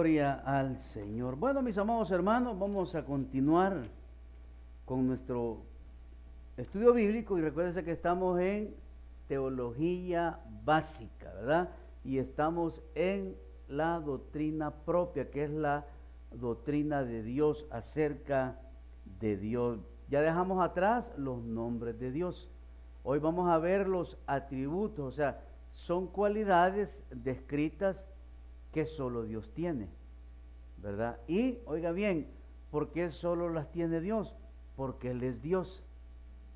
Gloria al Señor. Bueno, mis amados hermanos, vamos a continuar con nuestro estudio bíblico y recuérdense que estamos en teología básica, ¿verdad? Y estamos en la doctrina propia, que es la doctrina de Dios acerca de Dios. Ya dejamos atrás los nombres de Dios. Hoy vamos a ver los atributos, o sea, son cualidades descritas que solo Dios tiene, ¿verdad? Y, oiga bien, ¿por qué solo las tiene Dios? Porque Él es Dios.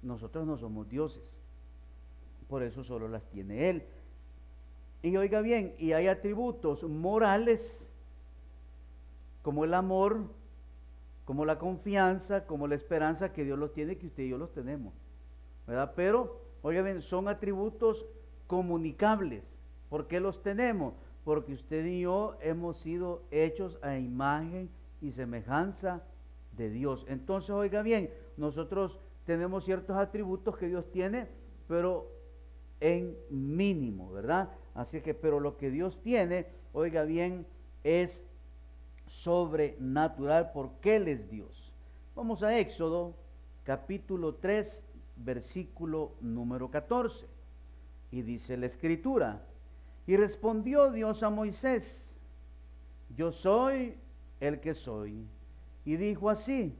Nosotros no somos dioses. Por eso solo las tiene Él. Y oiga bien, y hay atributos morales, como el amor, como la confianza, como la esperanza, que Dios los tiene, que usted y yo los tenemos, ¿verdad? Pero, oiga bien, son atributos comunicables. ¿Por qué los tenemos? Porque usted y yo hemos sido hechos a imagen y semejanza de Dios. Entonces, oiga bien, nosotros tenemos ciertos atributos que Dios tiene, pero en mínimo, ¿verdad? Así que, pero lo que Dios tiene, oiga bien, es sobrenatural porque Él es Dios. Vamos a Éxodo, capítulo 3, versículo número 14. Y dice la Escritura: y respondió Dios a Moisés: yo soy el que soy. Y dijo así: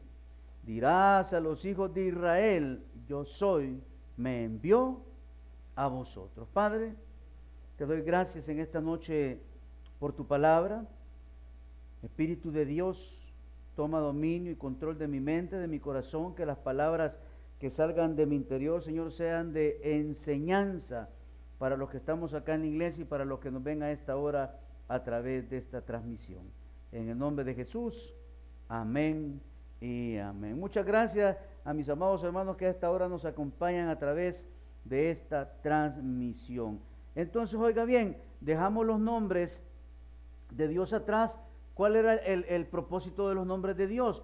dirás a los hijos de Israel, yo soy, me envió a vosotros. Padre, te doy gracias en esta noche por tu palabra. Espíritu de Dios, toma dominio y control de mi mente, de mi corazón, que las palabras que salgan de mi interior, Señor, sean de enseñanza para los que estamos acá en la iglesia y para los que nos ven a esta hora a través de esta transmisión. En el nombre de Jesús, amén y amén. Muchas gracias a mis amados hermanos que a esta hora nos acompañan a través de esta transmisión. Entonces, oiga bien, dejamos los nombres de Dios atrás. ¿Cuál era el propósito de los nombres de Dios?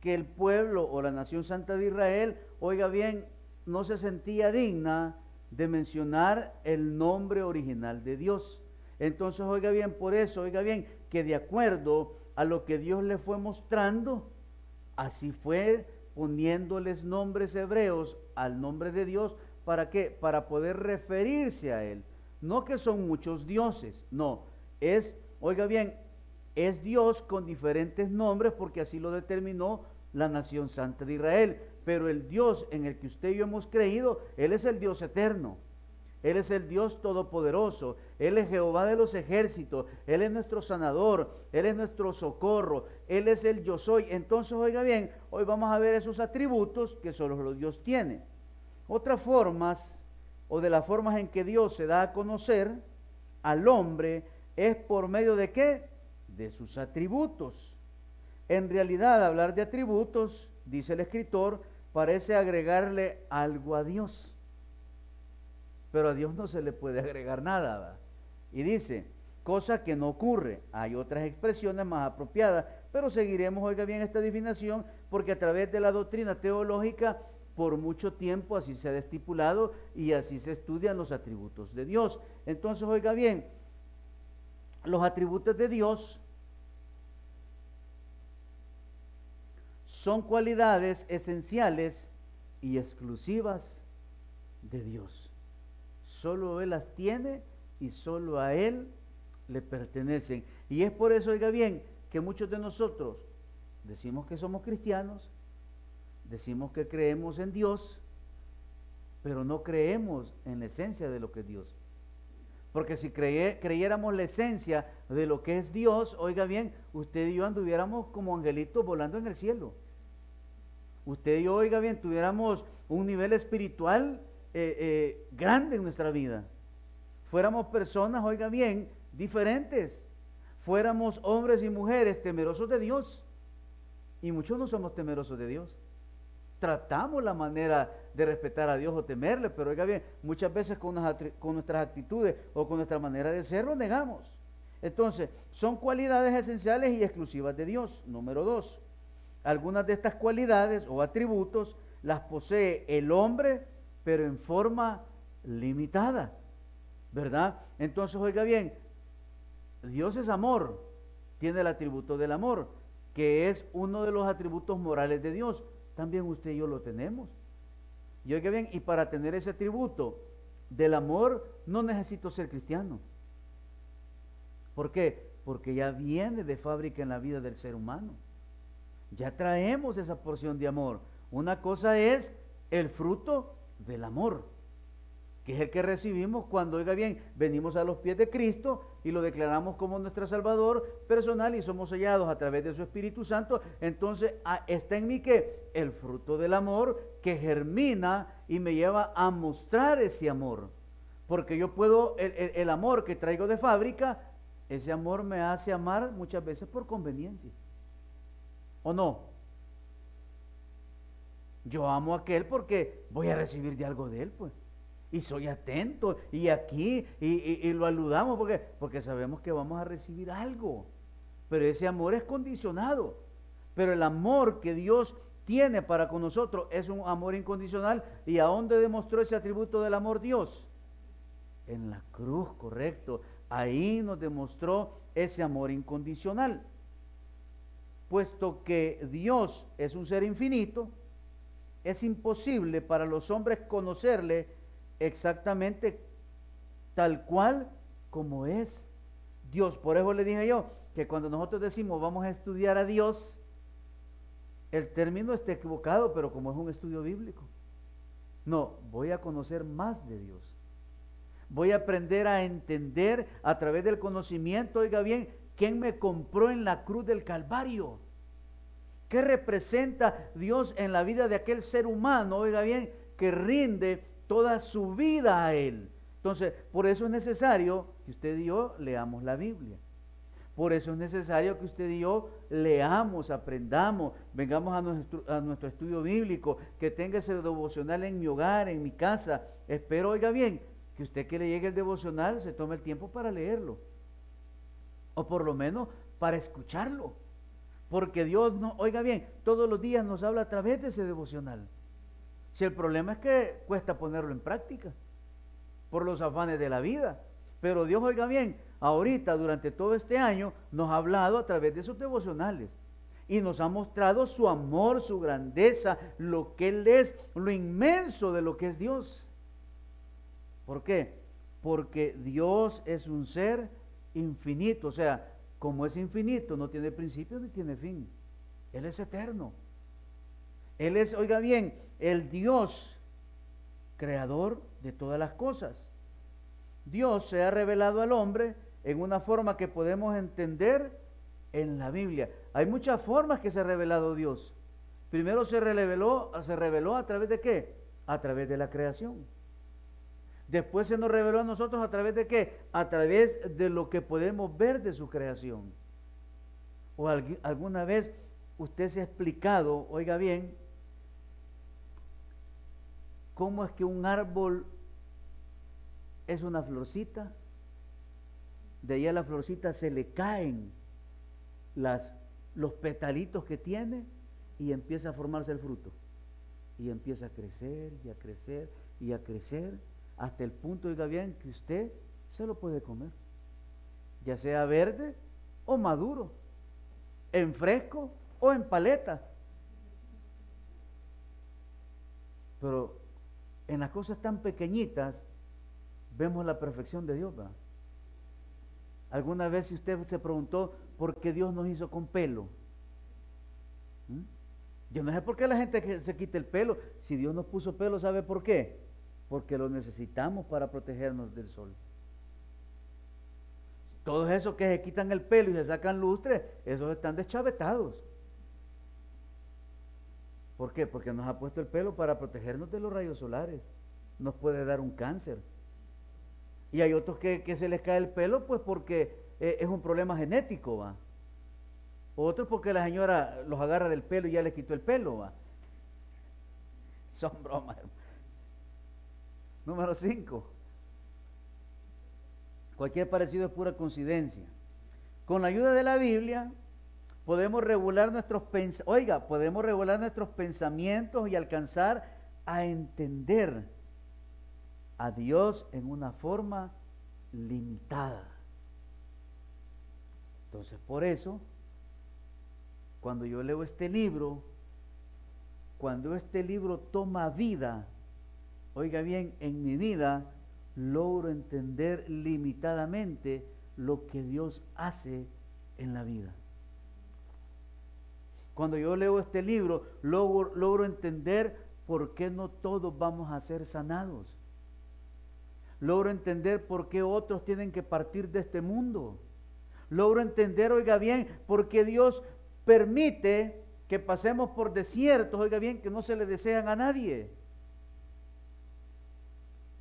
Que el pueblo o la nación santa de Israel, oiga bien, no se sentía digna de mencionar el nombre original de Dios. Entonces, oiga bien, por eso, oiga bien, que de acuerdo a lo que Dios le fue mostrando, así fue poniéndoles nombres hebreos al nombre de Dios. ¿Para qué? Para poder referirse a Él. No que son muchos dioses, no, es, oiga bien, es Dios con diferentes nombres porque así lo determinó la nación santa de Israel. Pero el Dios en el que usted y yo hemos creído, Él es el Dios eterno. Él es el Dios todopoderoso. Él es Jehová de los ejércitos. Él es nuestro sanador. Él es nuestro socorro. Él es el yo soy. Entonces, oiga bien, hoy vamos a ver esos atributos que solo los Dios tiene. Otras formas, o de las formas en que Dios se da a conocer al hombre, es por medio de ¿qué? De sus atributos. En realidad, hablar de atributos, dice el escritor, parece agregarle algo a Dios. Pero a Dios no se le puede agregar nada, ¿verdad? Y dice, cosa que no ocurre. Hay otras expresiones más apropiadas, pero seguiremos, oiga bien, esta definición, porque a través de la doctrina teológica, por mucho tiempo así se ha estipulado y así se estudian los atributos de Dios. Entonces, oiga bien, los atributos de Dios son cualidades esenciales y exclusivas de Dios. Solo Él las tiene y solo a Él le pertenecen. Y es por eso, oiga bien, que muchos de nosotros decimos que somos cristianos, decimos que creemos en Dios, pero no creemos en la esencia de lo que es Dios. Porque si creyéramos la esencia de lo que es Dios, oiga bien, usted y yo anduviéramos como angelitos volando en el cielo. Usted y yo, oiga bien, tuviéramos un nivel espiritual grande en nuestra vida. Fuéramos personas, oiga bien, diferentes. Fuéramos hombres y mujeres temerosos de Dios. Y muchos no somos temerosos de Dios. Tratamos la manera de respetar a Dios o temerle, pero oiga bien, muchas veces con nuestras actitudes o con nuestra manera de ser lo negamos. Entonces, son cualidades esenciales y exclusivas de Dios. Número 2, algunas de estas cualidades o atributos las posee el hombre, pero en forma limitada, ¿verdad? Entonces, oiga bien, Dios es amor, tiene el atributo del amor, que es uno de los atributos morales de Dios. También usted y yo lo tenemos. Y oiga bien, y para tener ese atributo del amor no necesito ser cristiano. ¿Por qué? Porque ya viene de fábrica en la vida del ser humano. Ya traemos esa porción de amor. Una cosa es el fruto del amor, que es el que recibimos cuando, oiga bien, venimos a los pies de Cristo y lo declaramos como nuestro Salvador personal y somos sellados a través de su Espíritu Santo. Entonces está en mí que el fruto del amor que germina y me lleva a mostrar ese amor. Porque yo puedo, el amor que traigo de fábrica, ese amor me hace amar muchas veces por conveniencia. ¿O no? Yo amo a aquel porque voy a recibir de algo de él, pues. Y soy atento, y aquí, y lo saludamos porque sabemos que vamos a recibir algo. Pero ese amor es condicionado. Pero el amor que Dios tiene para con nosotros es un amor incondicional. ¿Y a dónde demostró ese atributo del amor Dios? En la cruz, correcto. Ahí nos demostró ese amor incondicional. Puesto que Dios es un ser infinito, es imposible para los hombres conocerle exactamente tal cual como es Dios. Por eso le dije yo que cuando nosotros decimos vamos a estudiar a Dios, el término está equivocado, pero como es un estudio bíblico. No, voy a conocer más de Dios. Voy a aprender a entender a través del conocimiento, oiga bien, quién me compró en la cruz del Calvario. ¿Qué representa Dios en la vida de aquel ser humano, oiga bien, que rinde toda su vida a Él? Entonces, por eso es necesario que usted y yo leamos la Biblia. Por eso es necesario que usted y yo leamos, aprendamos, vengamos a nuestro estudio bíblico, que tenga ese devocional en mi hogar, en mi casa. Espero, oiga bien, que usted que le llegue el devocional se tome el tiempo para leerlo. O por lo menos para escucharlo. Porque Dios, no, oiga bien, todos los días nos habla a través de ese devocional. Si el problema es que cuesta ponerlo en práctica, por los afanes de la vida. Pero Dios, oiga bien, ahorita durante todo este año nos ha hablado a través de sus devocionales. Y nos ha mostrado su amor, su grandeza, lo que Él es, lo inmenso de lo que es Dios. ¿Por qué? Porque Dios es un ser infinito, o sea, como es infinito, no tiene principio ni tiene fin. Él es eterno. Él es, oiga bien, el Dios creador de todas las cosas. Dios se ha revelado al hombre en una forma que podemos entender en la Biblia. Hay muchas formas que se ha revelado Dios. Primero se reveló a través de ¿qué? A través de la creación. Después se nos reveló a nosotros a través de ¿qué? A través de lo que podemos ver de su creación. O alguna vez usted se ha explicado, oiga bien, cómo es que un árbol es una florcita, de ahí a la florcita se le caen los petalitos que tiene y empieza a formarse el fruto. Y empieza a crecer y a crecer y a crecer, hasta el punto, oiga bien, que usted se lo puede comer, ya sea verde o maduro, en fresco o en paleta. Pero en las cosas tan pequeñitas vemos la perfección de Dios, ¿verdad? ¿Alguna vez si usted se preguntó por qué Dios nos hizo con pelo? Yo no sé por qué la gente se quita el pelo. Si Dios nos puso pelo, ¿sabe por qué? Porque lo necesitamos para protegernos del sol. Todos esos que se quitan el pelo y se sacan lustre, esos están deschavetados. ¿Por qué? Porque nos ha puesto el pelo para protegernos de los rayos solares. Nos puede dar un cáncer. Y hay otros que se les cae el pelo, pues porque es un problema genético, ¿va? Otros porque la señora los agarra del pelo y ya les quitó el pelo, ¿va? Son bromas. Número 5. Cualquier parecido es pura coincidencia. Con la ayuda de la Biblia podemos regular podemos regular nuestros pensamientos y alcanzar a entender a Dios en una forma limitada. Entonces, por eso, cuando yo leo este libro, cuando este libro toma vida, oiga bien, en mi vida, logro entender limitadamente lo que Dios hace en la vida. Cuando yo leo este libro, logro entender por qué no todos vamos a ser sanados. Logro entender por qué otros tienen que partir de este mundo. Logro entender, oiga bien, por qué Dios permite que pasemos por desiertos, oiga bien, que no se le desean a nadie.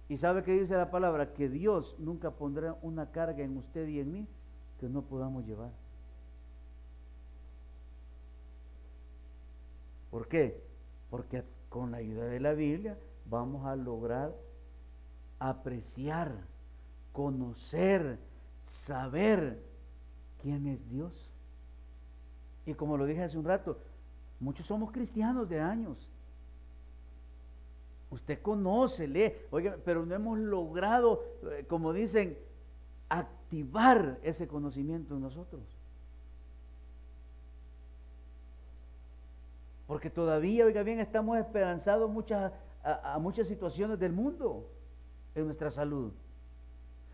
Y sabe que dice la palabra, que Dios nunca pondrá una carga en usted y en mí que no podamos llevar. ¿Por qué? Porque con la ayuda de la Biblia vamos a lograr apreciar, conocer, saber quién es Dios. Y como lo dije hace un rato, muchos somos cristianos de años. Usted conoce, lee, oiga, pero no hemos logrado, como dicen, activar ese conocimiento en nosotros. Porque todavía, oiga bien, estamos esperanzados a muchas situaciones del mundo en nuestra salud.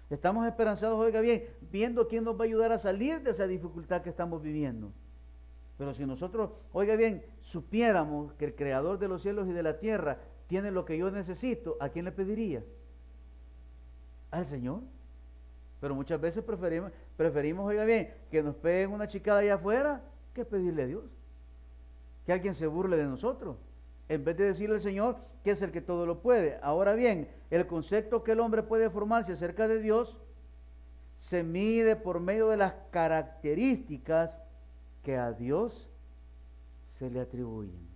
Estamos esperanzados, oiga bien, viendo quién nos va a ayudar a salir de esa dificultad que estamos viviendo. Pero si nosotros, oiga bien, supiéramos que el Creador de los cielos y de la tierra tiene lo que yo necesito, ¿a quién le pediría? Al Señor. Pero muchas veces preferimos, oiga bien, que nos peguen una chicada allá afuera que pedirle a Dios. Que alguien se burle de nosotros, en vez de decirle al Señor que es el que todo lo puede. Ahora bien, el concepto que el hombre puede formarse acerca de Dios se mide por medio de las características que a Dios se le atribuyen.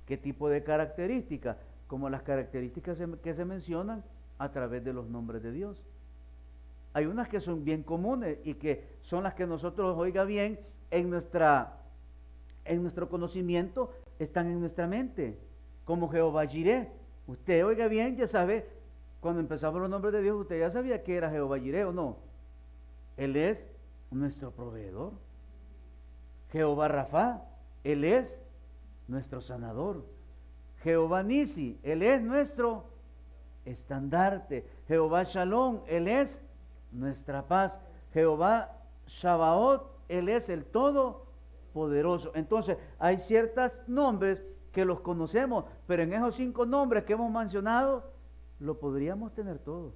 ¿Qué tipo de características? Como las características que se mencionan a través de los nombres de Dios. Hay unas que son bien comunes y que son las que nosotros, oiga bien, en nuestro conocimiento están en nuestra mente, como Jehová Jireh. Usted, oiga bien, ya sabe, cuando empezamos los nombres de Dios, usted ya sabía que era Jehová Jireh o no. Él es nuestro proveedor. Jehová Rafa, Él es nuestro sanador. Jehová Nisi, Él es nuestro estandarte. Jehová Shalom, Él es nuestra paz. Jehová Shabaoth, Él es el Todopoderoso. Entonces, hay ciertos nombres que los conocemos, pero en esos 5 nombres que hemos mencionado, lo podríamos tener todo.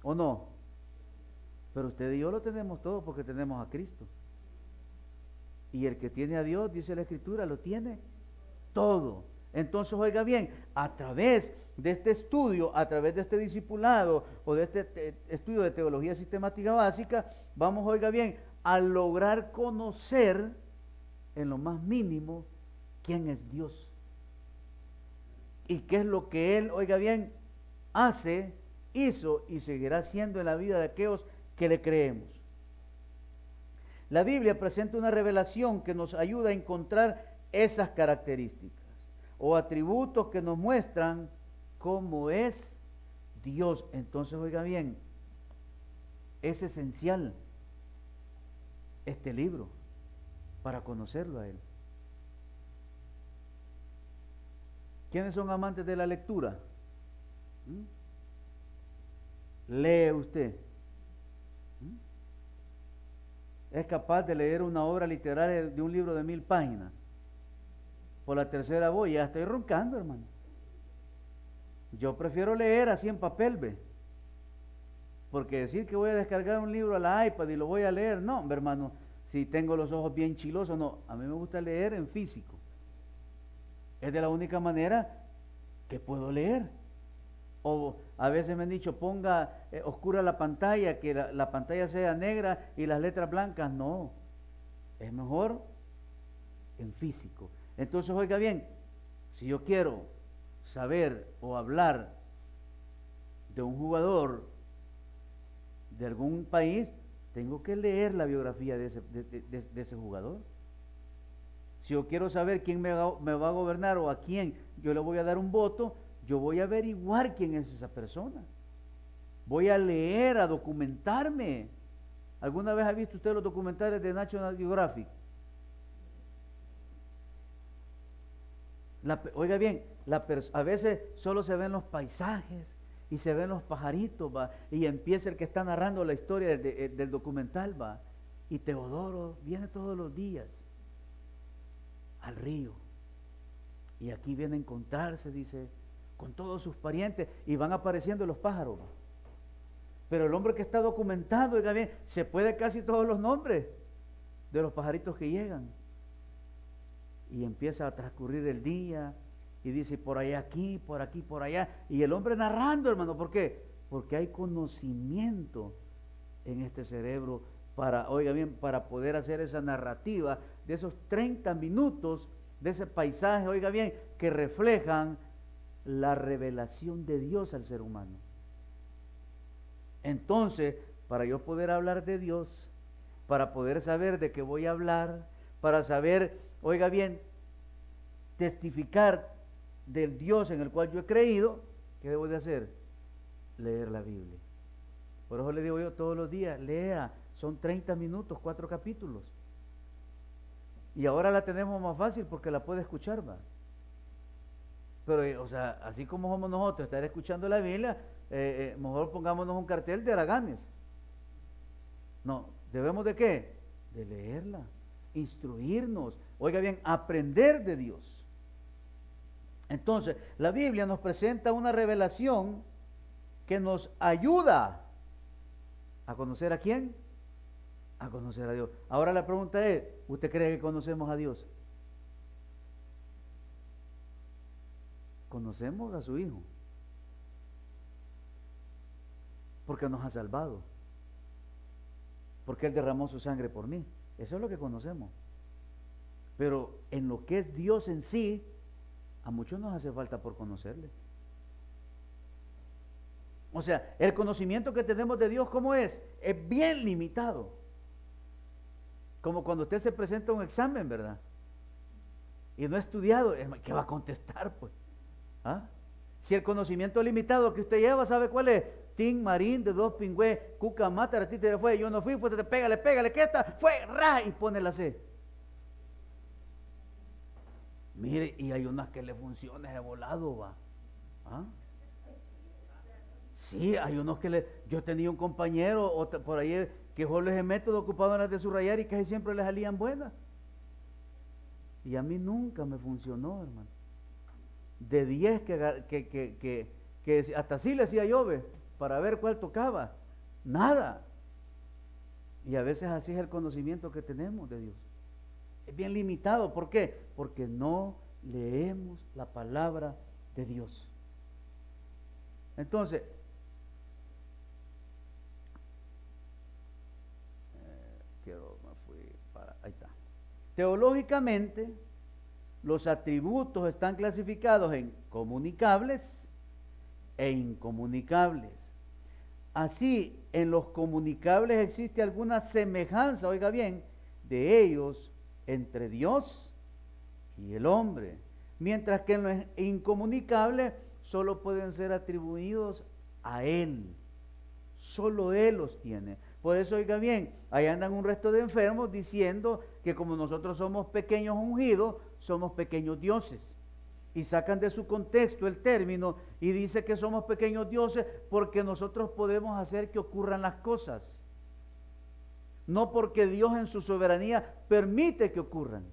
¿O no? Pero usted y yo lo tenemos todo porque tenemos a Cristo. Y el que tiene a Dios, dice la Escritura, lo tiene todo. Entonces, oiga bien, a través de este estudio, a través de este discipulado o de este estudio de teología sistemática básica, vamos, oiga bien, a lograr conocer en lo más mínimo quién es Dios. Y qué es lo que Él, oiga bien, hace, hizo y seguirá haciendo en la vida de aquellos que le creemos. La Biblia presenta una revelación que nos ayuda a encontrar esas características o atributos que nos muestran cómo es Dios. Entonces, oiga bien, es esencial este libro para conocerlo a Él. ¿Quiénes son amantes de la lectura? ¿Lee usted? ¿Es capaz de leer una obra literaria de un libro de 1000 páginas? Por la tercera voy, ya estoy roncando, hermano. Yo prefiero leer así en papel, ve. Porque decir que voy a descargar un libro a la iPad y lo voy a leer, no, hermano, si tengo los ojos bien chilosos, no. A mí me gusta leer en físico. Es de la única manera que puedo leer. O a veces me han dicho, ponga oscura la pantalla, que la pantalla sea negra y las letras blancas. No, es mejor en físico. Entonces, oiga bien, si yo quiero saber o hablar de un jugador de algún país, tengo que leer la biografía de ese jugador. Si yo quiero saber quién me va a gobernar o a quién yo le voy a dar un voto, yo voy a averiguar quién es esa persona. voy a leer, a documentarme. ¿Alguna vez ha visto usted los documentales de National Geographic? Oiga bien, a veces solo se ven los paisajes y se ven los pajaritos, ¿va? Y empieza el que está narrando la historia del documental, ¿va? Y Teodoro viene todos los días al río. Y aquí viene a encontrarse, dice, con todos sus parientes, y van apareciendo los pájaros, ¿va? Pero el hombre que está documentado, oiga bien, se puede casi todos los nombres de los pajaritos que llegan. Y empieza a transcurrir el día, y dice, por allá aquí, por allá. Y el hombre narrando, hermano, ¿por qué? Porque hay conocimiento en este cerebro para, oiga bien, para poder hacer esa narrativa de esos 30 minutos, de ese paisaje, oiga bien, que reflejan la revelación de Dios al ser humano. Entonces, para yo poder hablar de Dios, para poder saber de qué voy a hablar, para saber, oiga bien, testificar del Dios en el cual yo he creído, ¿qué debo de hacer? Leer la Biblia. Por eso le digo yo todos los días, lea, son 30 minutos, 4 capítulos. Y ahora la tenemos más fácil porque la puede escuchar, ¿va? Pero, o sea, así como somos nosotros, estar escuchando la Biblia, mejor pongámonos un cartel de haraganes. No, ¿debemos de qué? De leerla, instruirnos, oiga bien, aprender de Dios. Entonces, la Biblia nos presenta una revelación que nos ayuda a conocer a quién, a conocer a Dios. Ahora la pregunta es, ¿usted cree que conocemos a Dios? Conocemos a su Hijo, porque nos ha salvado, porque Él derramó su sangre por mí. Eso es lo que conocemos. Pero en lo que es Dios en sí, a muchos nos hace falta por conocerle. O sea, el conocimiento que tenemos de Dios, ¿cómo es? Es bien limitado. Como cuando usted se presenta a un examen, ¿verdad? Y no ha estudiado, ¿qué va a contestar, pues? ¿Ah? Si el conocimiento limitado que usted lleva, ¿sabe cuál es? Tin, marín, de dos pingüe, cuca, mata, ratita de fue, yo no fui, pues te pégale, ¿qué está? Fue, ra, y pone la C. Mire, y hay unas que le funcionan de volado, va. ¿Ah? Sí, hay unos que yo tenía un compañero por ahí que solo ese método ocupaban las de subrayar y casi siempre les salían buenas. Y a mí nunca me funcionó, hermano. De 10 que hasta así le hacía yo, para ver cuál tocaba. Nada. Y a veces así es el conocimiento que tenemos de Dios. Es bien limitado. ¿Por qué? Porque no leemos la palabra de Dios. Entonces, ahí está. Teológicamente, los atributos están clasificados en comunicables e incomunicables. Así, en los comunicables existe alguna semejanza, oiga bien, de ellos entre Dios y el hombre, mientras que en los incomunicables solo pueden ser atribuidos a Él. Solo Él los tiene. Por eso, oiga bien, ahí andan un resto de enfermos diciendo que como nosotros somos pequeños ungidos, somos pequeños dioses. Y sacan de su contexto el término y dice que somos pequeños dioses porque nosotros podemos hacer que ocurran las cosas. No porque Dios en su soberanía permite que ocurran.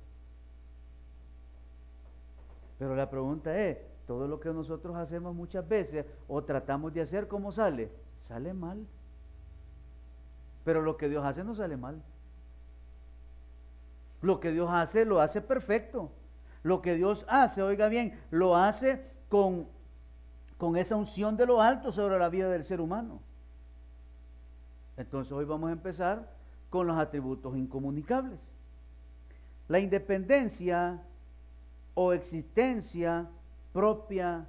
Pero la pregunta es, todo lo que nosotros hacemos muchas veces o tratamos de hacer, ¿cómo sale? Sale mal. Pero lo que Dios hace no sale mal. Lo que Dios hace, lo hace perfecto. Lo que Dios hace, oiga bien, lo hace con esa unción de lo alto sobre la vida del ser humano. Entonces hoy vamos a empezar con los atributos incomunicables. La independencia o existencia propia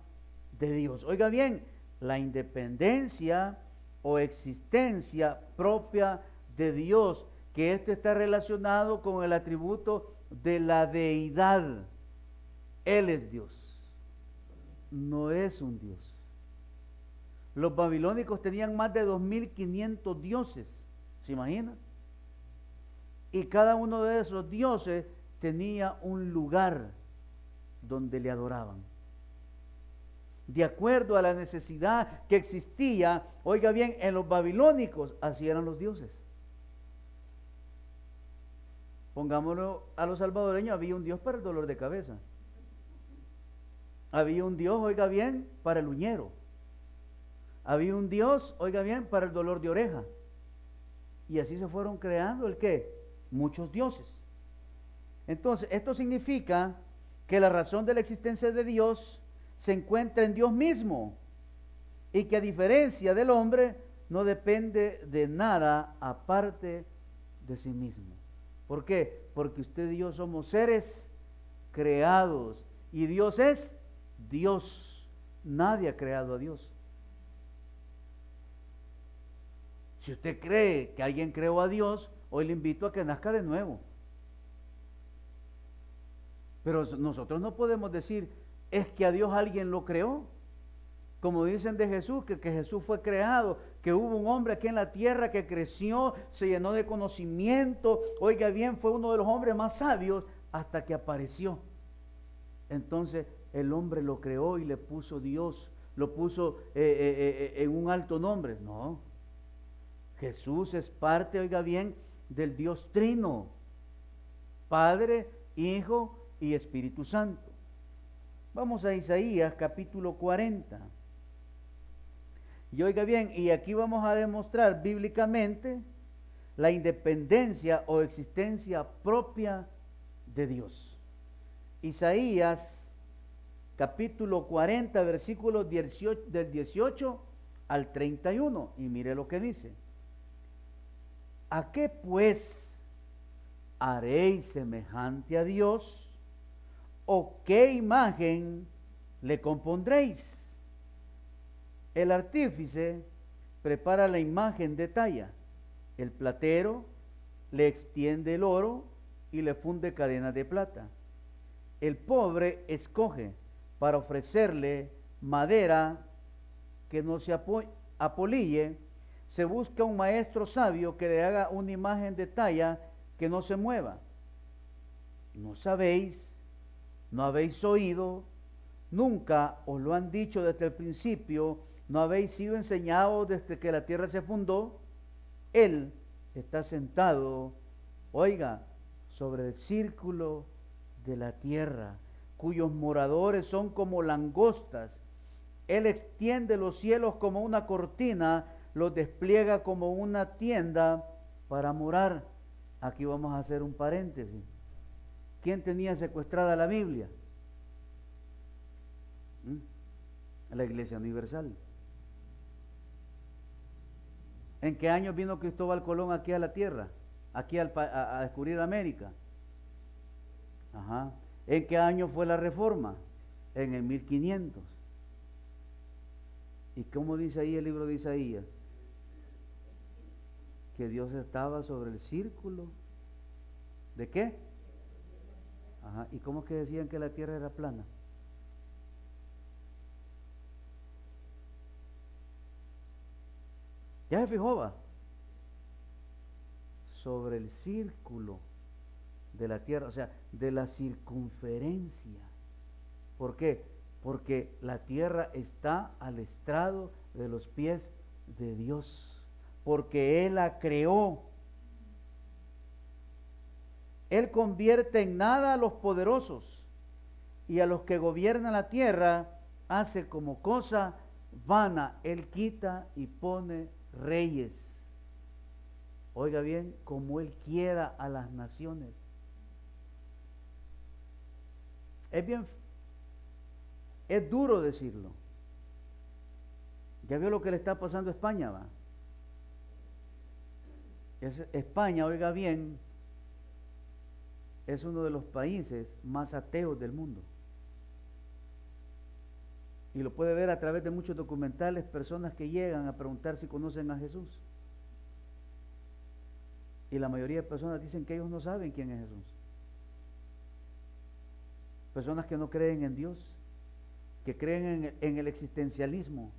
de Dios. Oiga bien, la independencia o existencia propia de Dios, que esto está relacionado con el atributo de la deidad. Él es Dios, no es un Dios. Los babilónicos tenían más de 2500 dioses, ¿se imaginan? Y cada uno de esos dioses tenía un lugar donde le adoraban. De acuerdo a la necesidad que existía, oiga bien, en los babilónicos, así eran los dioses. Pongámoslo a los salvadoreños, había un dios para el dolor de cabeza. Había un dios, oiga bien, para el uñero. Había un dios, oiga bien, para el dolor de oreja. Y así se fueron creando, ¿el qué? Muchos dioses. Entonces, esto significa que la razón de la existencia de Dios se encuentra en Dios mismo y que a diferencia del hombre no depende de nada aparte de sí mismo. ¿Por qué? Porque usted y yo somos seres creados y Dios es Dios. Nadie ha creado a Dios. Si usted cree que alguien creó a Dios, hoy le invito a que nazca de nuevo. Pero nosotros no podemos decir, es que a Dios alguien lo creó. Como dicen de Jesús, que Jesús fue creado, que hubo un hombre aquí en la tierra que creció, se llenó de conocimiento, oiga bien, fue uno de los hombres más sabios hasta que apareció. Entonces el hombre lo creó y le puso Dios, lo puso en un alto nombre. No, Jesús es parte, oiga bien, del Dios Trino, Padre, Hijo y Espíritu Santo. Vamos a Isaías capítulo 40. Y oiga bien, y aquí vamos a demostrar bíblicamente la independencia o existencia propia de Dios. Isaías capítulo 40, versículos del 18 al 31. Y mire lo que dice. ¿A qué pues haréis semejante a Dios? ¿O qué imagen le compondréis? El artífice prepara la imagen de talla, el platero le extiende el oro y le funde cadenas de plata. El pobre escoge para ofrecerle madera que no se apolille, se busca un maestro sabio que le haga una imagen de talla que no se mueva. ¿No sabéis? ¿No habéis oído? ¿Nunca os lo han dicho desde el principio? ¿No habéis sido enseñados desde que la tierra se fundó? Él está sentado, oiga, sobre el círculo de la tierra, cuyos moradores son como langostas. Él extiende los cielos como una cortina, los despliega como una tienda para morar. Aquí vamos a hacer un paréntesis. ¿Quién tenía secuestrada la Biblia? La Iglesia Universal. ¿En qué año vino Cristóbal Colón aquí a la tierra? Aquí a descubrir América. Ajá. ¿En qué año fue la reforma? En el 1500. ¿Y cómo dice ahí el libro de Isaías? Que Dios estaba sobre el círculo. ¿De qué? Ajá. ¿Y cómo es que decían que la tierra era plana? ¿Ya se fijó, va? Sobre el círculo de la tierra, o sea, de la circunferencia. ¿Por qué? Porque la tierra está al estrado de los pies de Dios, porque Él la creó. Él convierte en nada a los poderosos y a los que gobiernan la tierra hace como cosa vana. Él quita y pone reyes. Oiga bien, como Él quiera a las naciones. Es duro decirlo. Ya vio lo que le está pasando a España, va. España, oiga bien, es uno de los países más ateos del mundo. Y lo puede ver a través de muchos documentales, personas que llegan a preguntar si conocen a Jesús. Y la mayoría de personas dicen que ellos no saben quién es Jesús. Personas que no creen en Dios, que creen en el existencialismo,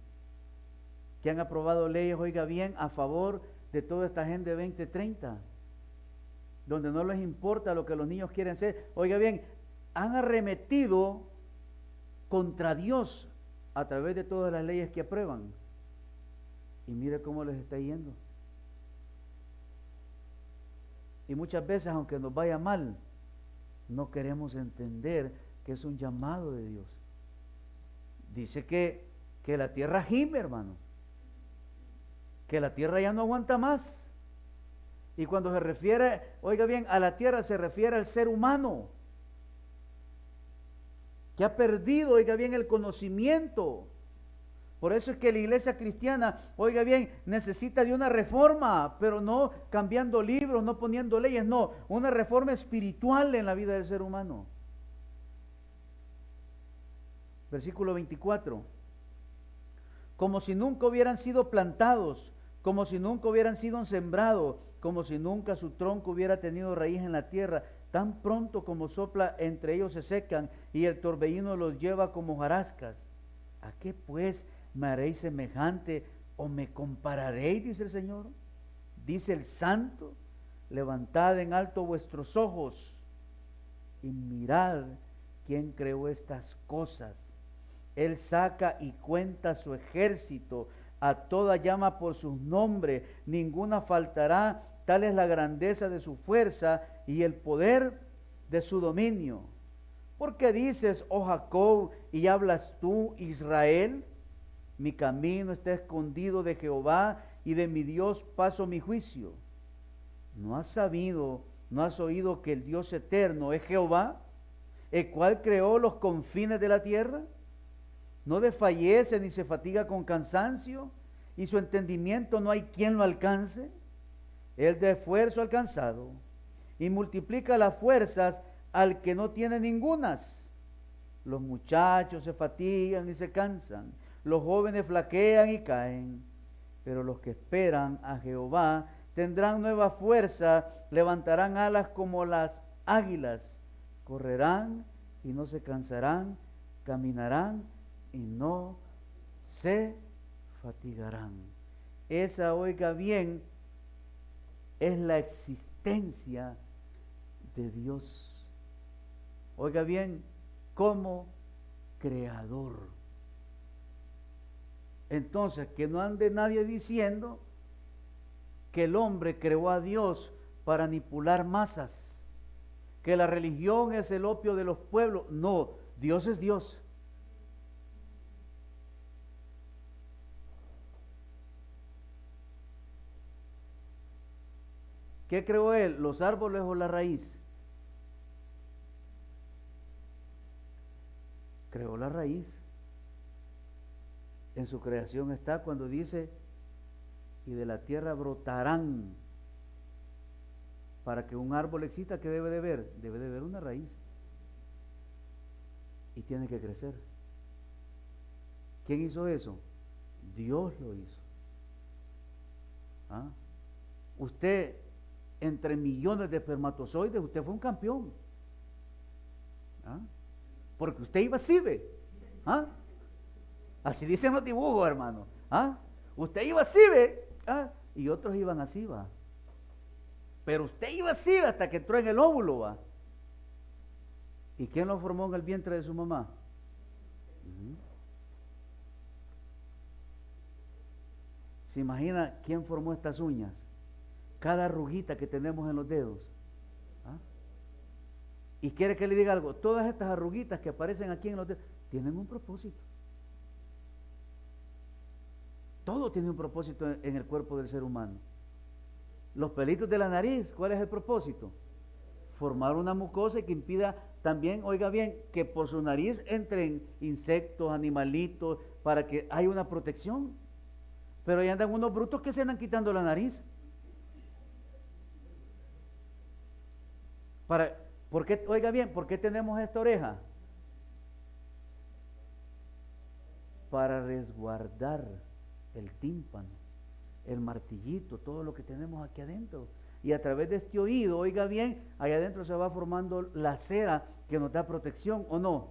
que han aprobado leyes, oiga bien, a favor de toda esta Agenda 2030, donde no les importa lo que los niños quieren ser. Oiga bien, han arremetido contra Dios a través de todas las leyes que aprueban. Y mire cómo les está yendo. Y muchas veces, aunque nos vaya mal, no queremos entender que es un llamado de Dios. Dice que la tierra gime, hermano. Que la tierra ya no aguanta más. Y cuando se refiere, oiga bien, a la tierra se refiere al ser humano, que ha perdido, oiga bien, el conocimiento. Por eso es que la iglesia cristiana, oiga bien, necesita de una reforma, pero no cambiando libros, no poniendo leyes, no, una reforma espiritual en la vida del ser humano. Versículo 24. Como si nunca hubieran sido plantados, como si nunca hubieran sido sembrados, como si nunca su tronco hubiera tenido raíz en la tierra, tan pronto como sopla entre ellos se secan y el torbellino los lleva como hojarascas. ¿A qué pues me haréis semejante o me compararéis? Dice el Señor. Dice el Santo: levantad en alto vuestros ojos y mirad quién creó estas cosas. Él saca y cuenta su ejército, a toda llama por sus nombres, ninguna faltará. Tal es la grandeza de su fuerza y el poder de su dominio. ¿Por qué dices, oh Jacob, y hablas tú, Israel? Mi camino está escondido de Jehová, y de mi Dios paso mi juicio. ¿No has sabido, no has oído que el Dios eterno es Jehová, el cual creó los confines de la tierra? No desfallece ni se fatiga con cansancio, y su entendimiento no hay quien lo alcance. Él da esfuerzo al cansado y multiplica las fuerzas al que no tiene ningunas. Los muchachos se fatigan y se cansan, los jóvenes flaquean y caen, pero los que esperan a Jehová tendrán nueva fuerza, levantarán alas como las águilas, correrán y no se cansarán, caminarán y no se fatigarán. Esa, oiga bien, es la existencia de Dios. Oiga bien, como creador. Entonces, que no ande nadie diciendo que el hombre creó a Dios para manipular masas, que la religión es el opio de los pueblos. No, Dios es Dios. ¿Qué creó Él? ¿Los árboles o la raíz? Creó la raíz. En su creación está cuando dice, y de la tierra brotarán. Para que un árbol exista, ¿qué debe de ver? Debe de ver una raíz. Y tiene que crecer. ¿Quién hizo eso? Dios lo hizo. ¿Ah? Usted, entre millones de espermatozoides, usted fue un campeón. ¿Ah? Porque usted iba así, ¿ve? ¿Ah? Así dicen los dibujos, hermano. ¿Ah? Usted iba así, ¿ve? ¿Ah? Y otros iban así, va. Pero usted iba así hasta que entró en el óvulo, va. ¿Y quién lo formó en el vientre de su mamá? ¿Se imagina quién formó estas uñas? Cada arruguita que tenemos en los dedos. ¿Ah? Y quiere que le diga algo, todas estas arruguitas que aparecen aquí en los dedos tienen un propósito. Todo tiene un propósito en el cuerpo del ser humano. Los pelitos de la nariz, ¿cuál es el propósito? Formar una mucosa que impida también, oiga bien, que por su nariz entren insectos, animalitos, para que haya una protección. Pero ahí andan unos brutos que se andan quitando la nariz. ¿Por qué, oiga bien, por qué tenemos esta oreja? Para resguardar el tímpano, el martillito, todo lo que tenemos aquí adentro. Y a través de este oído, oiga bien, allá adentro se va formando la cera que nos da protección, ¿o no?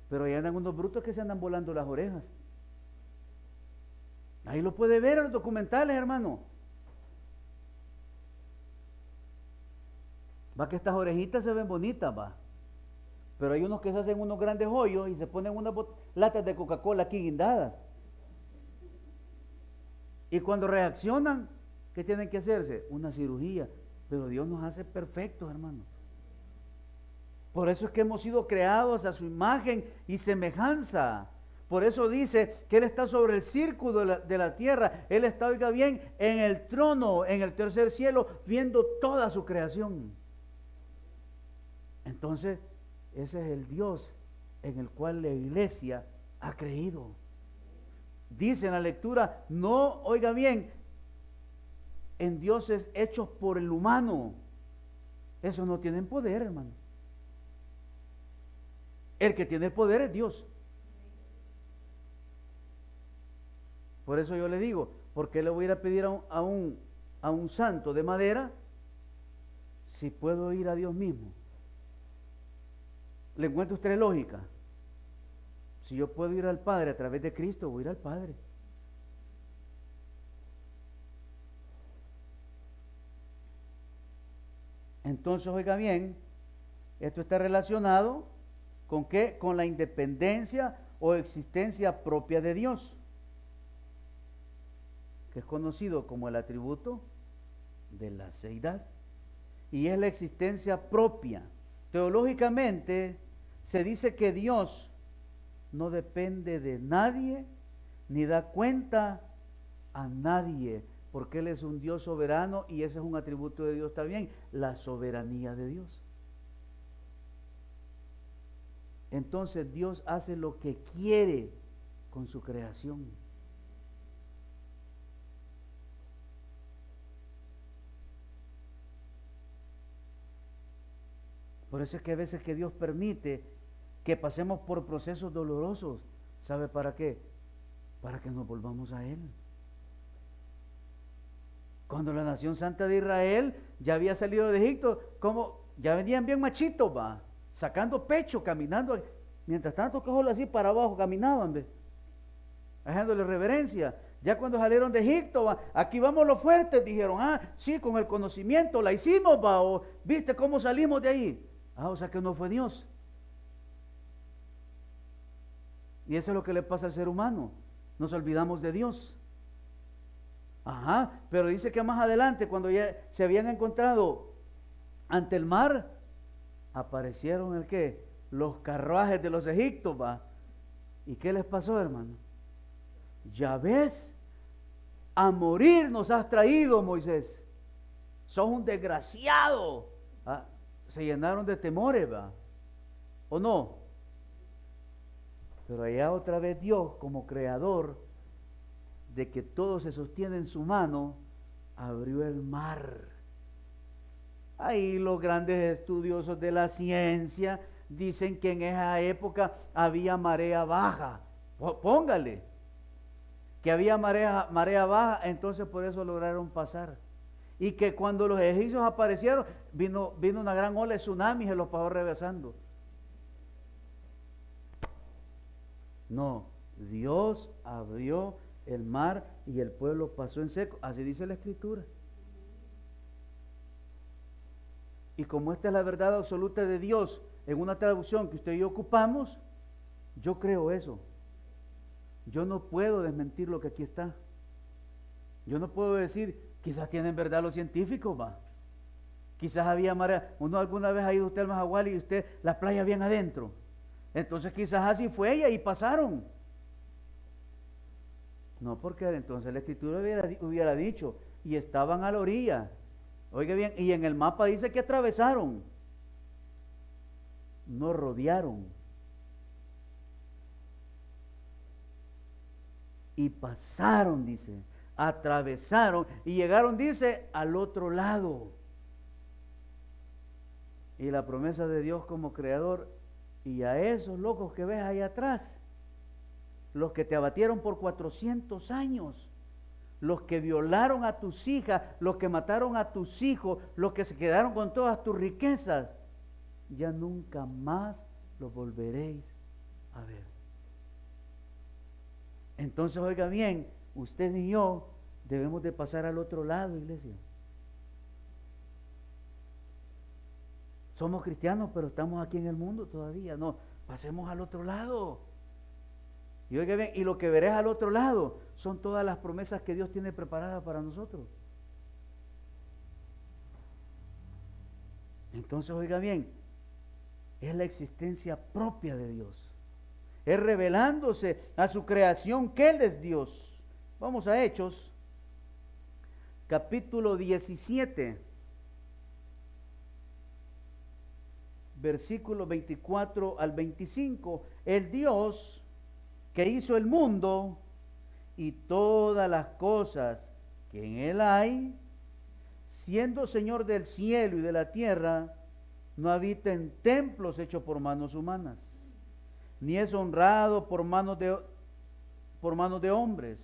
Pero ahí andan unos brutos que se andan volando las orejas. Ahí lo puede ver en los documentales, hermano. Va que estas orejitas se ven bonitas, va. Pero hay unos que se hacen unos grandes hoyos y se ponen unas latas de Coca-Cola aquí guindadas. Y cuando reaccionan, ¿qué tienen que hacerse? Una cirugía. Pero Dios nos hace perfectos, hermano. Por eso es que hemos sido creados a su imagen y semejanza. Por eso dice que Él está sobre el círculo de la tierra. Él está, oiga bien, en el trono, en el tercer cielo, viendo toda su creación. Entonces, ese es el Dios en el cual la iglesia ha creído. Dice en la lectura, no, oiga bien, en dioses hechos por el humano. Esos no tienen poder, hermano. El que tiene el poder es Dios. Por eso yo le digo, ¿por qué le voy a ir a pedir a un santo de madera si puedo ir a Dios mismo? ¿Le encuentra usted lógica? Si yo puedo ir al Padre a través de Cristo, voy a ir al Padre. Entonces, oiga bien, esto está relacionado ¿con qué? Con la independencia o existencia propia de Dios, que es conocido como el atributo de la seidad. Y es la existencia propia. Teológicamente se dice que Dios no depende de nadie ni da cuenta a nadie, porque Él es un Dios soberano y ese es un atributo de Dios también, la soberanía de Dios. Entonces Dios hace lo que quiere con su creación. Por eso es que a veces que Dios permite que pasemos por procesos dolorosos. ¿Sabe para qué? Para que nos volvamos a Él. Cuando la nación santa de Israel ya había salido de Egipto, como ya venían bien machitos, va, sacando pecho, caminando. Mientras tanto, cojones así para abajo caminaban, ¿ve? Haciéndole reverencia. Ya cuando salieron de Egipto, va, aquí vamos los fuertes, dijeron, sí, con el conocimiento la hicimos, va, o viste cómo salimos de ahí. O sea que no fue Dios. Y eso es lo que le pasa al ser humano. Nos olvidamos de Dios. Pero dice que más adelante, cuando ya se habían encontrado ante el mar, aparecieron el qué, los carruajes de los egipcios, va. ¿Y qué les pasó, hermano? Ya ves, a morir nos has traído, Moisés. Sos un desgraciado. Se llenaron de temores, va. ¿O no? Pero allá otra vez Dios, como creador de que todo se sostiene en su mano, abrió el mar. Ahí los grandes estudiosos de la ciencia dicen que en esa época había marea baja. Póngale que había marea baja, entonces por eso lograron pasar. Y que cuando los egipcios aparecieron, vino una gran ola de tsunami y se los pasó regresando. No, Dios abrió el mar y el pueblo pasó en seco. Así dice la Escritura. Y como esta es la verdad absoluta de Dios, en una traducción que usted y yo ocupamos, yo creo eso. Yo no puedo desmentir lo que aquí está. Yo no puedo decir, quizás tienen verdad los científicos, va. Quizás había marea. Uno alguna vez ha ido usted al Majagual y usted, la playa bien adentro. Entonces quizás así fue ella y pasaron. No, porque entonces la Escritura hubiera dicho, y estaban a la orilla. Oiga bien, y en el mapa dice que atravesaron. No rodearon. Y pasaron, dice. Atravesaron y llegaron, dice, al otro lado. Y la promesa de Dios como creador, y a esos locos que ves ahí atrás, los que te abatieron por 400 años, los que violaron a tus hijas, los que mataron a tus hijos, los que se quedaron con todas tus riquezas, ya nunca más los volveréis a ver. Entonces, oiga bien, usted y yo debemos de pasar al otro lado, iglesia. Somos cristianos, pero estamos aquí en el mundo todavía. No, pasemos al otro lado. Y oiga bien, y lo que verás al otro lado son todas las promesas que Dios tiene preparadas para nosotros. Entonces, oiga bien, es la existencia propia de Dios. Es revelándose a su creación que Él es Dios. Vamos a Hechos, capítulo 17. Versículo 24 al 25, el Dios que hizo el mundo y todas las cosas que en él hay, siendo Señor del cielo y de la tierra, no habita en templos hechos por manos humanas, ni es honrado por manos de hombres,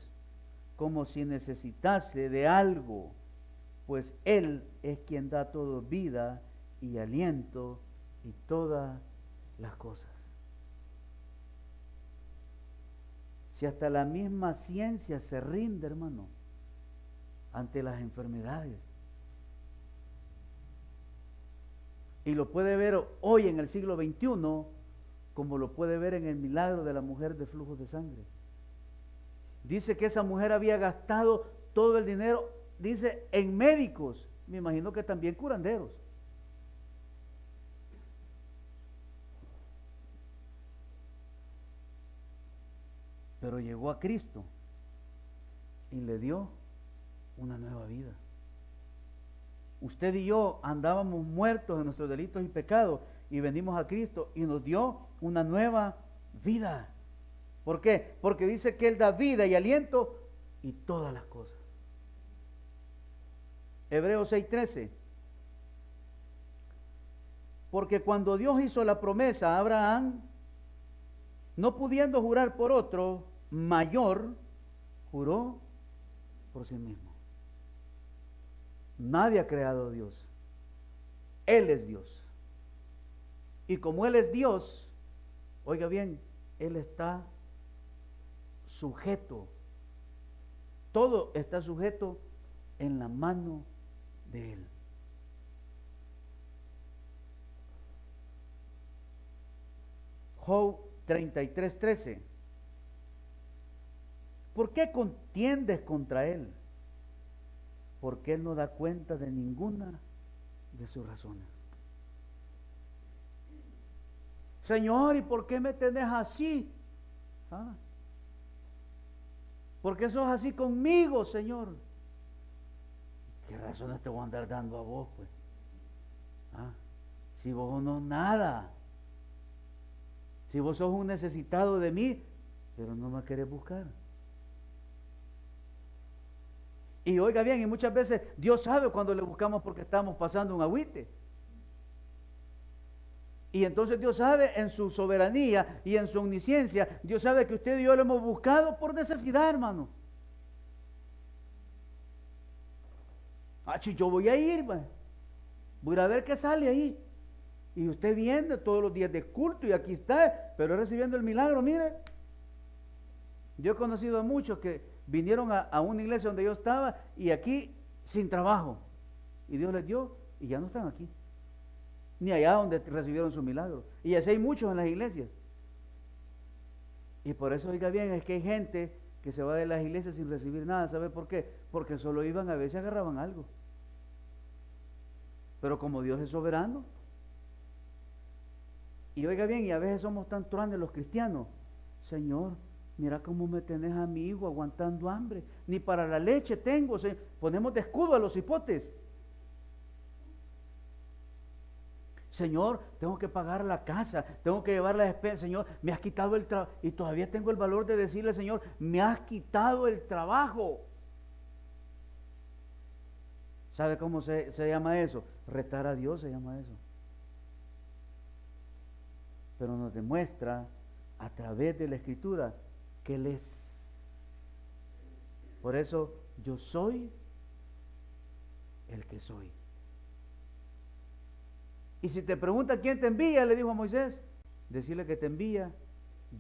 como si necesitase de algo, pues Él es quien da todo vida y aliento y todas las cosas. Si hasta la misma ciencia se rinde, hermano, ante las enfermedades. Y lo puede ver hoy en el siglo XXI, como lo puede ver en el milagro de la mujer de flujos de sangre. Dice que esa mujer había gastado todo el dinero, dice, en médicos. Me imagino que también curanderos. Pero llegó a Cristo y le dio una nueva vida. Usted y yo andábamos muertos en nuestros delitos y pecados y venimos a Cristo y nos dio una nueva vida. ¿Por qué? Porque dice que Él da vida y aliento y todas las cosas. Hebreos 6:13. Porque cuando Dios hizo la promesa a Abraham, no pudiendo jurar por otro mayor, juró por sí mismo. Nadie ha creado a Dios. Él es Dios. Y como Él es Dios, oiga bien, Él está sujeto. Todo está sujeto en la mano de Él. Job 33:13. ¿Por qué contiendes contra Él? Porque Él no da cuenta de ninguna de sus razones. Señor, ¿y por qué me tenés así? ¿Por qué sos así conmigo, Señor? ¿Qué razones te voy a andar dando a vos, pues? Si vos no nada. Si vos sos un necesitado de mí, pero no me querés buscar. Y oiga bien, y muchas veces Dios sabe cuando le buscamos porque estamos pasando un agüite. Y entonces Dios sabe en su soberanía y en su omnisciencia, Dios sabe que usted y yo lo hemos buscado por necesidad, hermano. Yo voy a ir, voy a ver qué sale ahí. Y usted viene todos los días de culto y aquí está, pero recibiendo el milagro, mire. Yo he conocido a muchos que vinieron a una iglesia donde yo estaba y aquí sin trabajo. Y Dios les dio y ya no están aquí. Ni allá donde recibieron su milagro. Y así hay muchos en las iglesias. Y por eso, oiga bien, es que hay gente que se va de las iglesias sin recibir nada. ¿Sabe por qué? Porque solo iban, a veces agarraban algo. Pero como Dios es soberano, y oiga bien, y a veces somos tan truanes los cristianos. Señor, mira cómo me tenés a mi hijo aguantando hambre. Ni para la leche tengo. Ponemos de escudo a los hipotes. Señor, tengo que pagar la casa, tengo que llevar la despensa. Señor, me has quitado el trabajo. Y todavía tengo el valor de decirle, Señor, me has quitado el trabajo. ¿Sabe cómo se llama eso? Retar a Dios se llama eso. Pero nos demuestra a través de la Escritura que Él es. Por eso yo soy el que soy. Y si te pregunta quién te envía, le dijo a Moisés, decirle que te envía,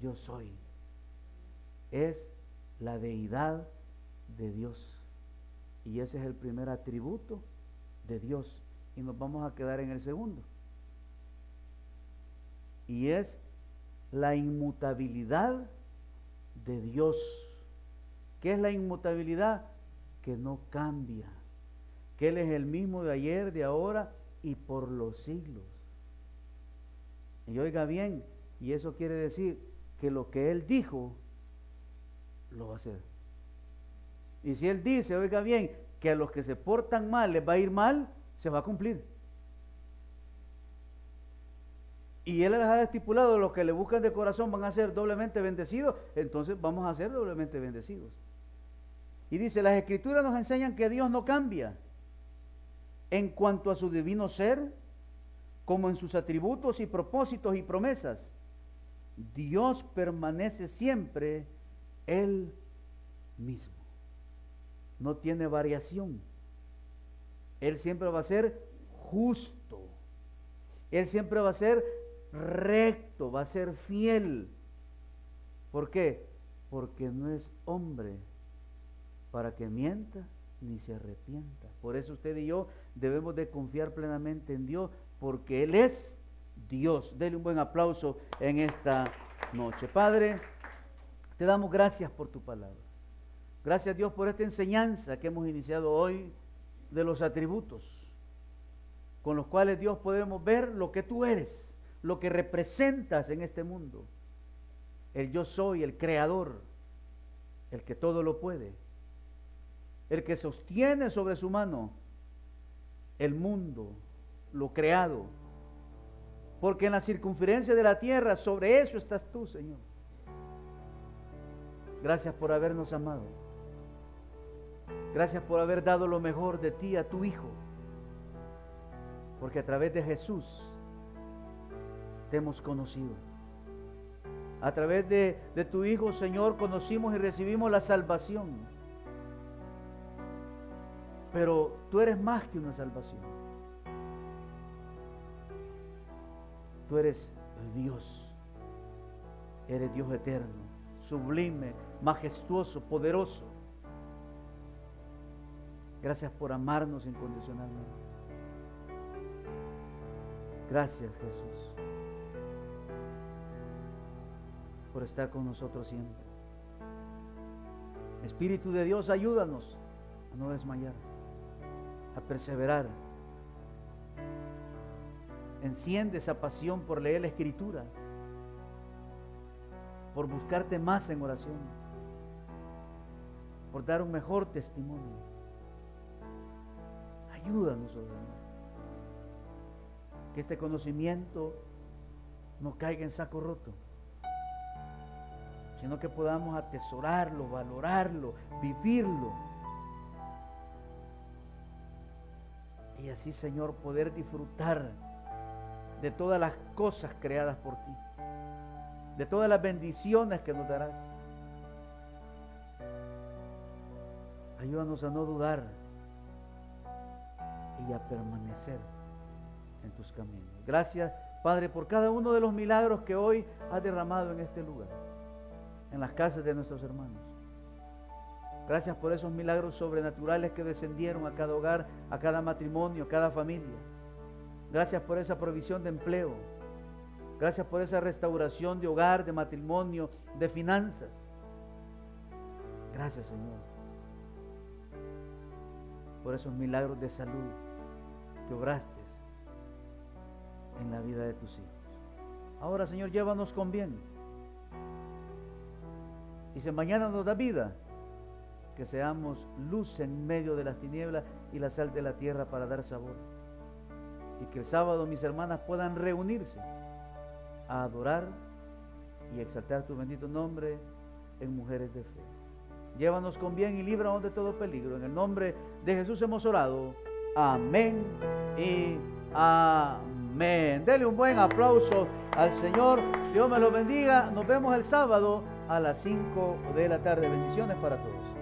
yo soy. Es la deidad de Dios. Y ese es el primer atributo de Dios. Y nos vamos a quedar en el segundo. Y es la inmutabilidad de Dios. ¿Qué es la inmutabilidad? Que no cambia. Que Él es el mismo de ayer, de ahora y por los siglos. Y oiga bien, y eso quiere decir que lo que Él dijo, lo va a hacer. Y si Él dice, oiga bien, que a los que se portan mal les va a ir mal, se va a cumplir. Y Él les ha estipulado, los que le buscan de corazón van a ser doblemente bendecidos, entonces vamos a ser doblemente bendecidos. Y dice, las Escrituras nos enseñan que Dios no cambia en cuanto a su divino ser, como en sus atributos y propósitos y promesas. Dios permanece siempre Él mismo. No tiene variación. Él siempre va a ser justo. Él siempre va a ser recto, va a ser fiel. ¿Por qué? Porque no es hombre para que mienta ni se arrepienta. Por eso usted y yo debemos de confiar plenamente en Dios, porque Él es Dios. Dele un buen aplauso en esta noche. Padre, te damos gracias por tu palabra. Gracias, Dios, por esta enseñanza que hemos iniciado hoy de los atributos, con los cuales, Dios, podemos ver lo que tú eres, lo que representas en este mundo. El yo soy, el creador, el que todo lo puede, el que sostiene sobre su mano el mundo, lo creado. Porque en la circunferencia de la tierra, sobre eso estás tú, Señor. Gracias por habernos amado. Gracias por haber dado lo mejor de ti a tu Hijo. Porque a través de Jesús te hemos conocido. A través de tu Hijo, Señor, conocimos y recibimos la salvación. Pero tú eres más que una salvación. Tú eres Dios. Eres Dios eterno, sublime, majestuoso, poderoso. Gracias por amarnos incondicionalmente. Gracias, Jesús, por estar con nosotros siempre. Espíritu de Dios, ayúdanos a no desmayar, a perseverar. Enciende esa pasión por leer la Escritura, por buscarte más en oración, por dar un mejor testimonio. Ayúdanos, oh Señor, que este conocimiento no caiga en saco roto, sino que podamos atesorarlo, valorarlo, vivirlo. Y así, Señor, poder disfrutar de todas las cosas creadas por ti, de todas las bendiciones que nos darás. Ayúdanos a no dudar y a permanecer en tus caminos. Gracias, Padre, por cada uno de los milagros que hoy has derramado en este lugar, en las casas de nuestros hermanos. Gracias por esos milagros sobrenaturales que descendieron a cada hogar, a cada matrimonio, a cada familia. Gracias por esa provisión de empleo. Gracias por esa restauración de hogar, de matrimonio, de finanzas. Gracias, Señor, por esos milagros de salud que obraste en la vida de tus hijos. Ahora, Señor, llévanos con bien. Y si mañana nos da vida, que seamos luz en medio de las tinieblas y la sal de la tierra para dar sabor. Y que el sábado mis hermanas puedan reunirse a adorar y exaltar tu bendito nombre en mujeres de fe. Llévanos con bien y líbranos de todo peligro. En el nombre de Jesús hemos orado. Amén y amén. Dele un buen aplauso al Señor. Dios me lo bendiga. Nos vemos el sábado a las 5 de la tarde. Bendiciones para todos.